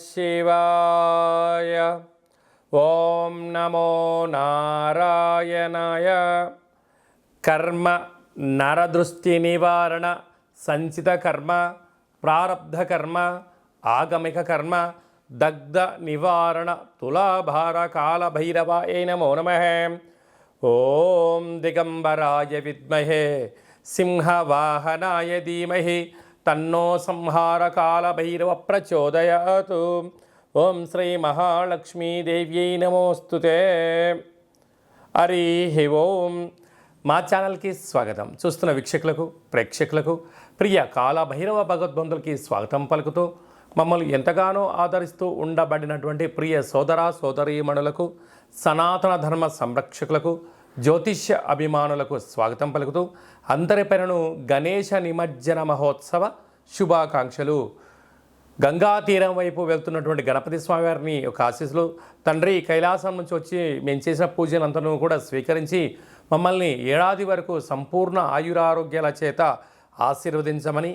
శివాయ. ఓం నమో నారాయణాయ. కర్మ నరదృష్టి నివారణ సంచిత కర్మ ప్రారబ్ధ కర్మ ఆగమిక కర్మ దగ్ధ నివారణ తులాభార కాల భైరవాయ నమో నమః. ఓం దిగంబరాయ విద్మహే సింహవాహనాయ ధీమహి తన్నో సంహార కాల భైరవ ప్రచోదయాత్. ఓం శ్రీ మహాలక్ష్మీదేవ్యై నమోస్తుతే. హరి ఓం. మా ఛానల్కి స్వాగతం. చూస్తున్న వీక్షకులకు ప్రేక్షకులకు ప్రియ కాలభైరవ భగవద్బంధులకి స్వాగతం పలుకుతూ మమ్మల్ని ఎంతగానో ఆదరిస్తూ ఉండబడినటువంటి ప్రియ సోదర సోదరీమణులకు సనాతన ధర్మ సంరక్షకులకు జ్యోతిష్య అభిమానులకు స్వాగతం పలుకుతూ అందరి పేరును గణేశ నిమజ్జన మహోత్సవ శుభాకాంక్షలు. గంగా తీరం వైపు వెళ్తున్నటువంటి గణపతి స్వామివారిని ఒక ఆశీస్సులు. తండ్రి కైలాసం నుంచి వచ్చి మేము చేసిన పూజలంతను కూడా స్వీకరించి మమ్మల్ని ఏడాది వరకు సంపూర్ణ ఆయురారోగ్యాల చేత ఆశీర్వదించమని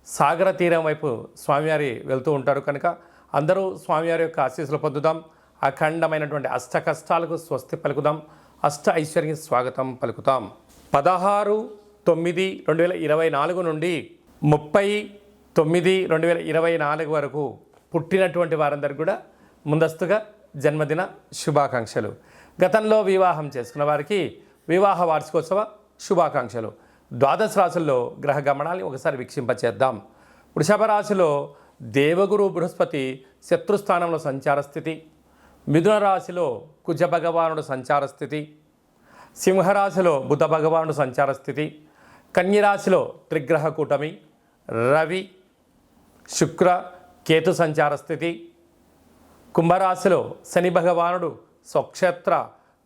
సాగర తీరం వైపు స్వామివారి వెళ్తూ ఉంటారు కనుక అందరూ స్వామివారి యొక్క ఆశీస్సులు పొందుదాం. అఖండమైనటువంటి అష్ట కష్టాలకు స్వస్తి పలుకుదాం. అష్ట ఐశ్వర్యం స్వాగతం పలుకుతాం. 16/9/2024 నుండి 30/9/2024 వరకు పుట్టినటువంటి వారందరికీ కూడా ముందస్తుగా జన్మదిన శుభాకాంక్షలు. గతంలో వివాహం చేసుకున్న వారికి వివాహ వార్షికోత్సవ శుభాకాంక్షలు. ద్వాదశ రాశుల్లో గ్రహ గమనాన్ని ఒకసారి వీక్షింపచేద్దాం. వృషభ రాశిలో దేవగురు బృహస్పతి శత్రుస్థానంలో సంచార స్థితి. మిథున రాశిలో కుజ భగవానుడు సంచార స్థితి. సింహరాశిలో బుధ భగవానుడు సంచార స్థితి. కన్యరాశిలో త్రిగ్రహ కూటమి రవి శుక్ర కేతు సంచార స్థితి. కుంభరాశిలో శని భగవానుడు స్వక్షేత్ర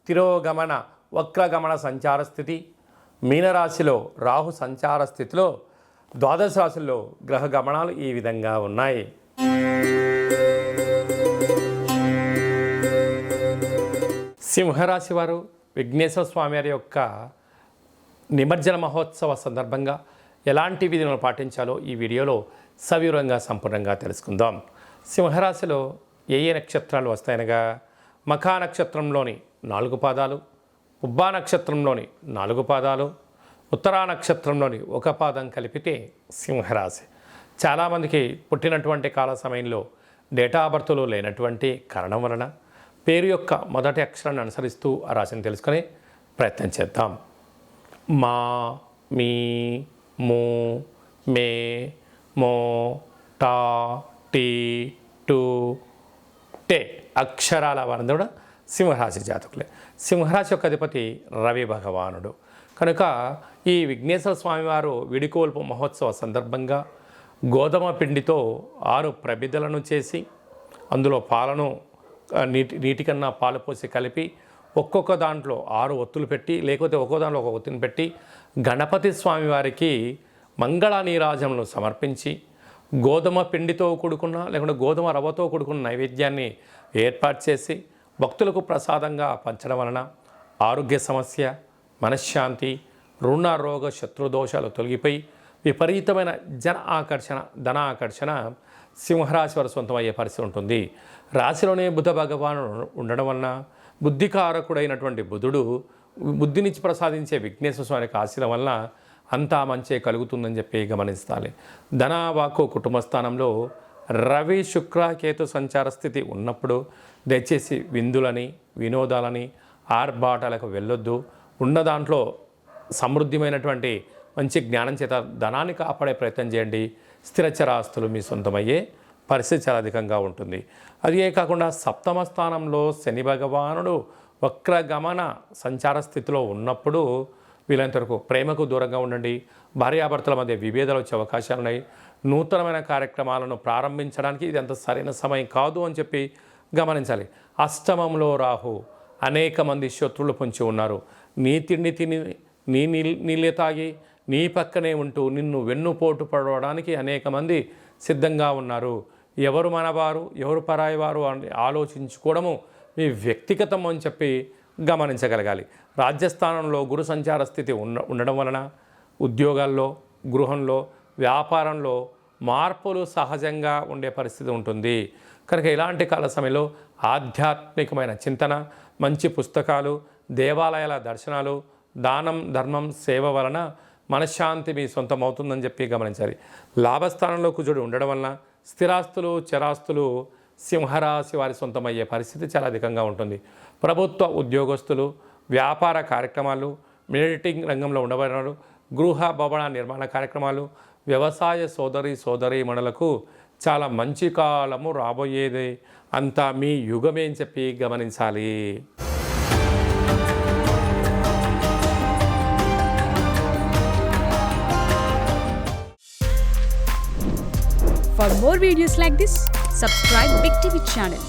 తిరోగమన వక్రగమన సంచార స్థితి. మీనరాశిలో రాహు సంచార స్థితిలో ద్వాదశ రాశుల్లో గ్రహ గమనాలు ఈ విధంగా ఉన్నాయి. సింహరాశి వారు విఘ్నేశ్వర స్వామివారి యొక్క నిమజ్జన మహోత్సవ సందర్భంగా ఎలాంటి విధులను పాటించాలో ఈ వీడియోలో సవివరంగా సంపూర్ణంగా తెలుసుకుందాం. సింహరాశిలో ఏ ఏ నక్షత్రాలు వస్తాయనగా మఖా నక్షత్రంలోని 4 పాదాలు, ఉబ్బా నక్షత్రంలోని 4 పాదాలు, ఉత్తరా నక్షత్రంలోని 1 పాదం కలిపితే సింహరాశి. చాలామందికి పుట్టినటువంటి కాల సమయంలో డేటా బర్త్లు లేనటువంటి కారణం వలన పేరు యొక్క మొదటి అక్షరాన్ని అనుసరిస్తూ ఆ రాశిని తెలుసుకునే ప్రయత్నం చేద్దాం. మా, మీ, మూ, మే, మో, టా, టీ, టు, టే అక్షరాల వారందరూ కూడా సింహరాశి జాతకులే. సింహరాశి యొక్క అధిపతి రవి భగవానుడు కనుక ఈ విఘ్నేశ్వర స్వామివారు విడికోల్పు మహోత్సవ సందర్భంగా గోధుమ పిండితో 6 ప్రమిదలను చేసి అందులో పాలను నీటి కన్నా పాలు పోసి కలిపి ఒక్కొక్క దాంట్లో 6 ఒత్తులు పెట్టి లేకపోతే ఒక్కో దాంట్లో ఒక ఒత్తిని పెట్టి గణపతి స్వామివారికి మంగళ నీరాజనలు సమర్పించి గోధుమ పిండితో కూడుకున్న లేకుంటే గోధుమ రవ్వతో కూడుకున్న నైవేద్యాన్ని ఏర్పాటు చేసి భక్తులకు ప్రసాదంగా పంచడం వలన ఆరోగ్య సమస్య, మనశ్శాంతి, రుణ రోగ శత్రుదోషాలు తొలగిపోయి విపరీతమైన ధన ఆకర్షణ సింహరాశి వారు సొంతమయ్యే పరిస్థితి ఉంటుంది. రాశిలోనే బుధ భగవానుడు ఉండడం వలన బుద్ధికారకుడైనటువంటి బుధుడు బుద్ధినిచ్చి ప్రసాదించే విఘ్నేశ్వర స్వామికి ఆశీర్వాదం వలన అంతా మంచి కలుగుతుందని చెప్పి గమనించాలి. ధన వాక్కు కుటుంబ స్థానంలో రవి శుక్ర కేతు సంచార స్థితి ఉన్నప్పుడు దయచేసి విందులని వినోదాలని ఆర్భాటాలకు వెళ్ళొద్దు. ఉన్న దాంట్లో సమృద్ధిమైనటువంటి మంచి జ్ఞానం చేత ధనాన్ని కాపాడే ప్రయత్నం చేయండి. స్థిరచరాస్తులు మీ సొంతమయ్యే పరిస్థితి చాలా అధికంగా ఉంటుంది. అదే కాకుండా సప్తమ స్థానంలో శని భగవానుడు వక్రగమన సంచార స్థితిలో ఉన్నప్పుడు వీలైనంత వరకు ప్రేమకు దూరంగా ఉండండి. భార్యాభర్తల మధ్య విభేదాలు వచ్చే అవకాశాలు ఉన్నాయి. నూతనమైన కార్యక్రమాలను ప్రారంభించడానికి ఇది అంత సరైన సమయం కాదు అని చెప్పి గమనించాలి. అష్టమంలో రాహు అనేక మంది శత్రువులు పొంచి ఉన్నారు. నీ తిండి తిని నీ నీళ్ళే తాగి నీ పక్కనే ఉంటూ నిన్ను వెన్నుపోటు పడవడానికి అనేక మంది సిద్ధంగా ఉన్నారు. ఎవరు మనవారు ఎవరు పరాయి వారు అని ఆలోచించుకోవడము మీ వ్యక్తిగతం అని చెప్పి గమనించగలగాలి. రాజ్యస్థానంలో గురు సంచార స్థితి ఉండడం వలన ఉద్యోగాల్లో, గృహంలో, వ్యాపారంలో మార్పులు సహజంగా ఉండే పరిస్థితి ఉంటుంది. కనుక ఇలాంటి కాల సమయంలో ఆధ్యాత్మికమైన చింతన, మంచి పుస్తకాలు, దేవాలయాల దర్శనాలు, దానం, ధర్మం, సేవ వలన మనశ్శాంతి మీ సొంతం అవుతుందని చెప్పి గమనించాలి. లాభస్థానంలో కుజుడు ఉండడం వలన స్థిరాస్తులు, చరాస్తులు సింహరాశి వారి సొంతమయ్యే పరిస్థితి చాలా అధికంగా ఉంటుంది. ప్రభుత్వ ఉద్యోగస్తులు, వ్యాపార కార్యక్రమాలు, మిలిటరీ రంగంలో ఉండబడినారు, గృహ భవన నిర్మాణ కార్యక్రమాలు, వ్యవసాయ సోదరీమణులకు చాలా మంచి కాలము రాబోయేది, అంతా మీ యుగమే అని చెప్పి గమనించాలి. For more videos like this, subscribe Big TV channel.